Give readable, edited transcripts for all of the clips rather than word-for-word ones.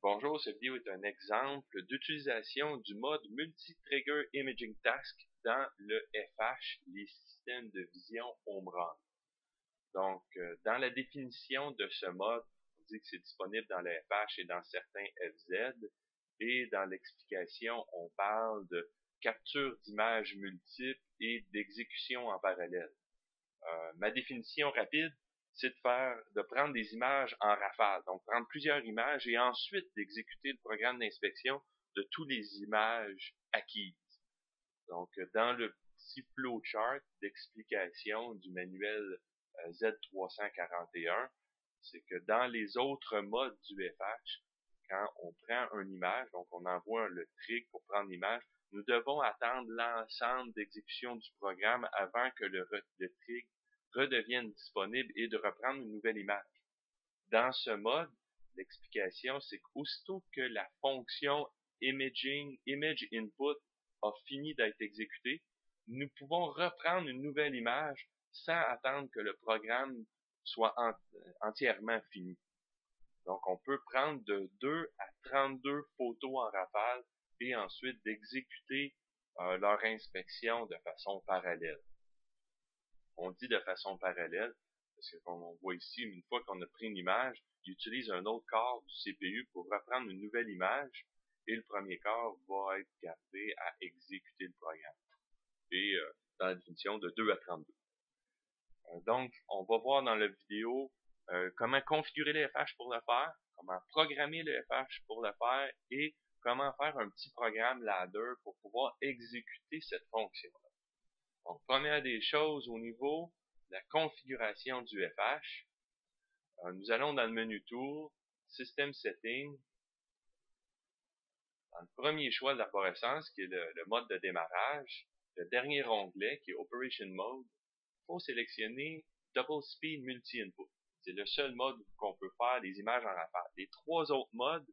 Bonjour, cette vidéo est un exemple d'utilisation du mode Multi-Trigger Imaging Task dans le FH, les systèmes de vision home run. Donc, dans la définition de ce mode, on dit que c'est disponible dans le FH et dans certains FZ. Et dans l'explication, on parle de capture d'images multiples et d'exécution en parallèle. Ma définition rapide, c'est de prendre des images en rafale, donc prendre plusieurs images et ensuite d'exécuter le programme d'inspection de toutes les images acquises. Donc, dans le petit flowchart d'explication du manuel Z341, c'est que dans les autres modes du FH, quand on prend une image, donc on envoie le trig pour prendre l'image, nous devons attendre l'ensemble d'exécution du programme avant que le trig redevienne disponible et de reprendre une nouvelle image. Dans ce mode, l'explication, c'est qu'aussitôt que la fonction image input a fini d'être exécutée, nous pouvons reprendre une nouvelle image sans attendre que le programme soit entièrement fini. Donc, on peut prendre de 2 à 32 photos en rafale et ensuite d'exécuter leur inspection de façon parallèle. On dit de façon parallèle, parce que comme on voit ici, une fois qu'on a pris une image, il utilise un autre corps du CPU pour reprendre une nouvelle image, et le premier corps va être gardé à exécuter le programme. Et dans la définition de 2 à 32. Donc, on va voir dans la vidéo comment configurer le FH pour le faire, comment programmer le FH pour le faire, et comment faire un petit programme ladder pour pouvoir exécuter cette fonction-là. Donc, première des choses au niveau de la configuration du FH, nous allons dans le menu Tool, System Setting, dans le premier choix de l'arborescence, qui est le mode de démarrage, le dernier onglet, qui est Operation Mode, il faut sélectionner Double Speed Multi-Input. C'est le seul mode où on peut faire des images en rafale. Les trois autres modes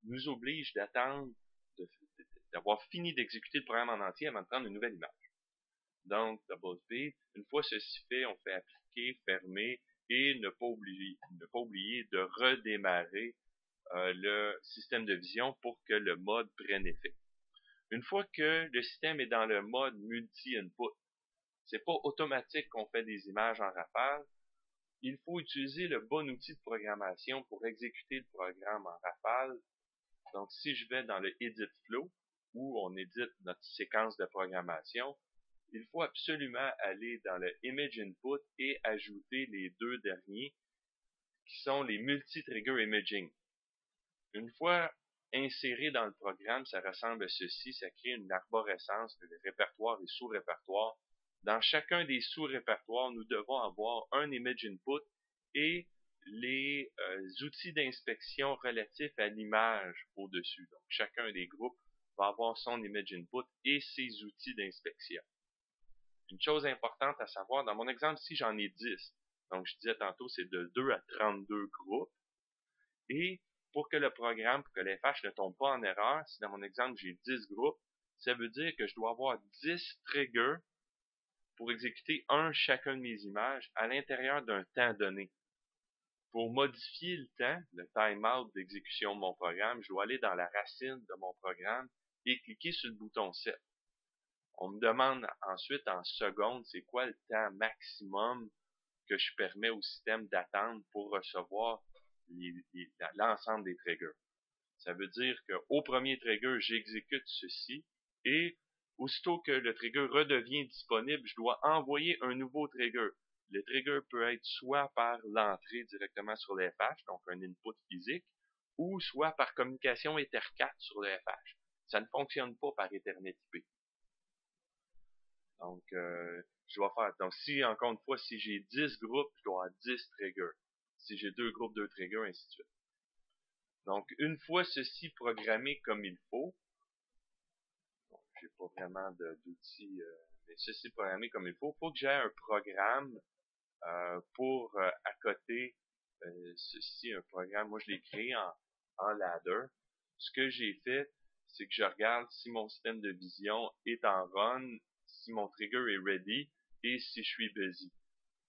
nous obligent d'attendre d'avoir fini d'exécuter le programme en entier avant de prendre une nouvelle image. Donc, Double Speed, une fois ceci fait, on fait appliquer, fermer et ne pas oublier de redémarrer le système de vision pour que le mode prenne effet. Une fois que le système est dans le mode multi-input, c'est pas automatique qu'on fait des images en rafale. Il faut utiliser le bon outil de programmation pour exécuter le programme en rafale. Donc, si je vais dans le Edit Flow, où on édite notre séquence de programmation, il faut absolument aller dans le Image Input et ajouter les deux derniers, qui sont les Multi-Trigger Imaging. Une fois inséré dans le programme, ça ressemble à ceci, ça crée une arborescence de répertoires et sous-répertoires. Dans chacun des sous-répertoires, nous devons avoir un Image Input et les outils d'inspection relatifs à l'image au-dessus. Donc, chacun des groupes va avoir son Image Input et ses outils d'inspection. Une chose importante à savoir, dans mon exemple ici, j'en ai 10. Donc, je disais tantôt, c'est de 2 à 32 groupes. Et pour que le programme, pour que les FH ne tombe pas en erreur, si dans mon exemple, j'ai 10 groupes, ça veut dire que je dois avoir 10 triggers pour exécuter chacun de mes images à l'intérieur d'un temps donné. Pour modifier le temps, le timeout d'exécution de mon programme, je dois aller dans la racine de mon programme et cliquer sur le bouton 7. On me demande ensuite en secondes, c'est quoi le temps maximum que je permets au système d'attendre pour recevoir l'ensemble des triggers. Ça veut dire qu'au premier trigger, j'exécute ceci et aussitôt que le trigger redevient disponible, je dois envoyer un nouveau trigger. Le trigger peut être soit par l'entrée directement sur le FH, donc un input physique, ou soit par communication Ether4 sur le FH. Ça ne fonctionne pas par Ethernet IP. Donc, je dois faire. Donc, encore une fois, si j'ai 10 groupes, je dois avoir 10 triggers. Si j'ai 2 groupes, 2 triggers, ainsi de suite. Donc, une fois ceci programmé comme il faut, bon, j'ai pas vraiment d'outils, mais ceci programmé comme il faut que j'ai un programme pour accoter ceci, un programme. Moi, je l'ai créé en ladder. Ce que j'ai fait, c'est que je regarde si mon système de vision est en run, si mon trigger est ready et si je suis busy.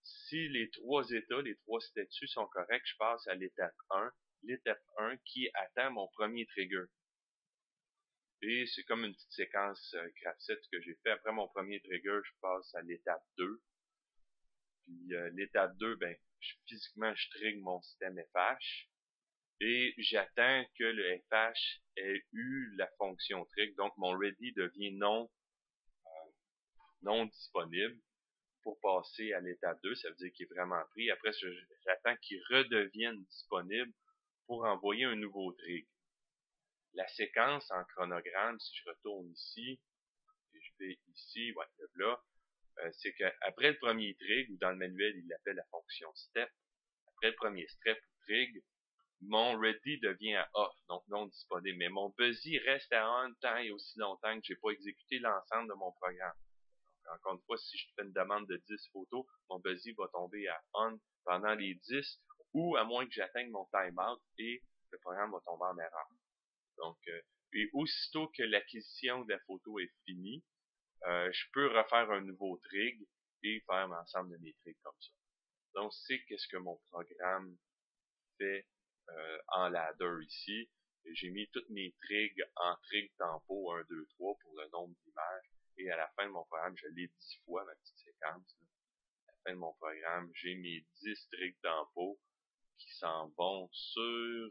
Si les trois états, les trois statuts sont corrects, je passe à l'étape 1 l'étape 1 qui attend mon premier trigger. Et c'est comme une petite séquence graphique que j'ai fait. Après mon premier trigger, je passe à l'étape 2. Puis l'étape 2, ben, physiquement, je trigger mon système FH. Et j'attends que le FH ait eu la fonction trig. Donc mon ready devient non disponible pour passer à l'étape 2. Ça veut dire qu'il est vraiment pris. Après, j'attends qu'il redevienne disponible pour envoyer un nouveau trig. La séquence en chronogramme, si je retourne ici, et je vais ici, ouais, là, c'est qu'après le premier trig, ou dans le manuel, il l'appelle la fonction step, après le premier step ou trig, mon ready devient à off, donc non disponible. Mais mon busy reste à on tant et aussi longtemps que j'ai pas exécuté l'ensemble de mon programme. Donc, encore une fois, si je fais une demande de 10 photos, mon busy va tomber à on pendant les 10, ou à moins que j'atteigne mon timeout et le programme va tomber en erreur. Donc, et aussitôt que l'acquisition de la photo est finie, je peux refaire un nouveau trig et faire l'ensemble de mes trigs comme ça. Donc, c'est qu'est-ce que mon programme fait en ladder ici. J'ai mis toutes mes trigs en trig tempo 1, 2, 3 pour le nombre d'images. Et à la fin de mon programme, je l'ai 10 fois, ma petite séquence. À la fin de mon programme, j'ai mes 10 trigs tempo qui s'en vont sur...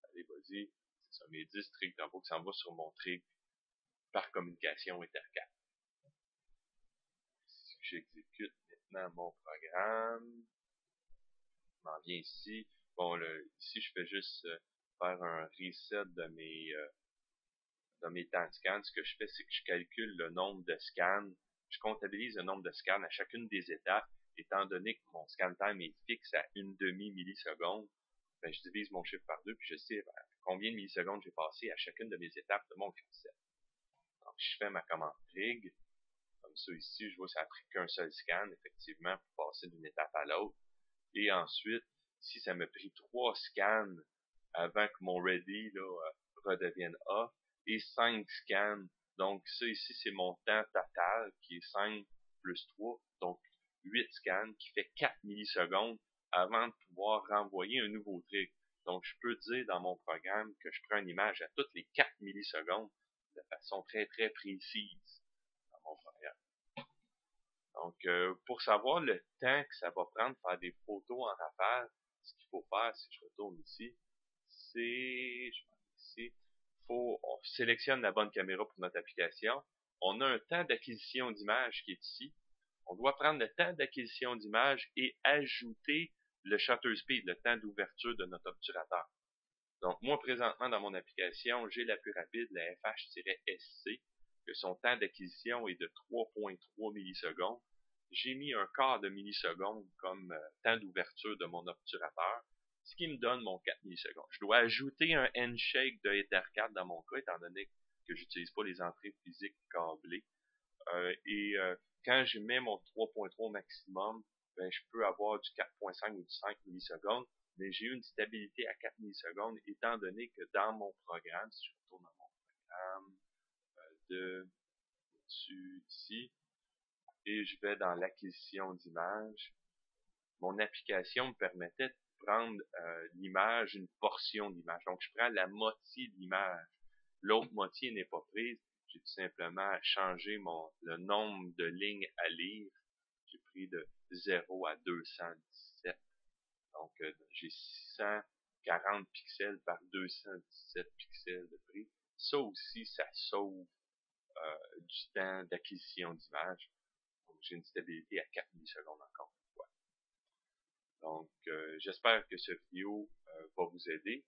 Allez, vas-y. C'est ça, mes 10 trigs tempo qui s'en vont sur mon trig par communication Ethercat. Si j'exécute maintenant mon programme, je m'en viens ici. Bon, ici, je fais juste faire un reset de mes temps de scan. Ce que je fais, c'est que je calcule le nombre de scans. Je comptabilise le nombre de scans à chacune des étapes. Étant donné que mon scan time est fixe à une demi-milliseconde, ben, je divise mon chiffre par 2, puis je sais combien de millisecondes j'ai passé à chacune de mes étapes de mon concept. Donc, je fais ma commande trig. Comme ça, ici, je vois que ça a pris qu'un seul scan, effectivement, pour passer d'une étape à l'autre. Et ensuite, si ça m'a pris 3 scans avant que mon ready là, redevienne off, et 5 scans, donc ça ici, c'est mon temps total, qui est 5 plus 3, donc 8 scans, qui fait 4 millisecondes avant de pouvoir renvoyer un nouveau trig. Donc, je peux dire dans mon programme que je prends une image à toutes les 4 millisecondes de façon très, très précise dans mon programme. Donc, pour savoir le temps que ça va prendre de faire des photos en rafale, ce qu'il faut faire, si je retourne ici, on sélectionne la bonne caméra pour notre application. On a un temps d'acquisition d'image qui est ici. On doit prendre le temps d'acquisition d'image et ajouter le shutter speed, le temps d'ouverture de notre obturateur. Donc, moi, présentement, dans mon application, j'ai la plus rapide, la FH-SC, que son temps d'acquisition est de 3.3 millisecondes. J'ai mis un quart de milliseconde comme temps d'ouverture de mon obturateur, ce qui me donne mon 4 millisecondes. Je dois ajouter un handshake de Ethercat dans mon cas, étant donné que j'utilise pas les entrées physiques câblées. Quand je mets mon 3.3 maximum, ben, je peux avoir du 4.5 ou du 5 millisecondes, mais j'ai eu une stabilité à 4 millisecondes, étant donné que dans mon programme, si je retourne dans mon programme dessus ici, et je vais dans l'acquisition d'images, mon application me permettait de prendre l'image, une portion d'image. Donc, je prends la moitié de l'image. L'autre moitié n'est pas prise. J'ai tout simplement changé le nombre de lignes à lire. J'ai pris de 0 à 217. Donc, j'ai 640 pixels par 217 pixels de prise. Ça aussi, ça sauve du temps d'acquisition d'image. Donc, j'ai une stabilité à 4 millisecondes encore une fois. Donc, j'espère que cette vidéo va vous aider.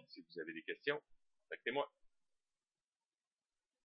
Si vous avez des questions, contactez-moi.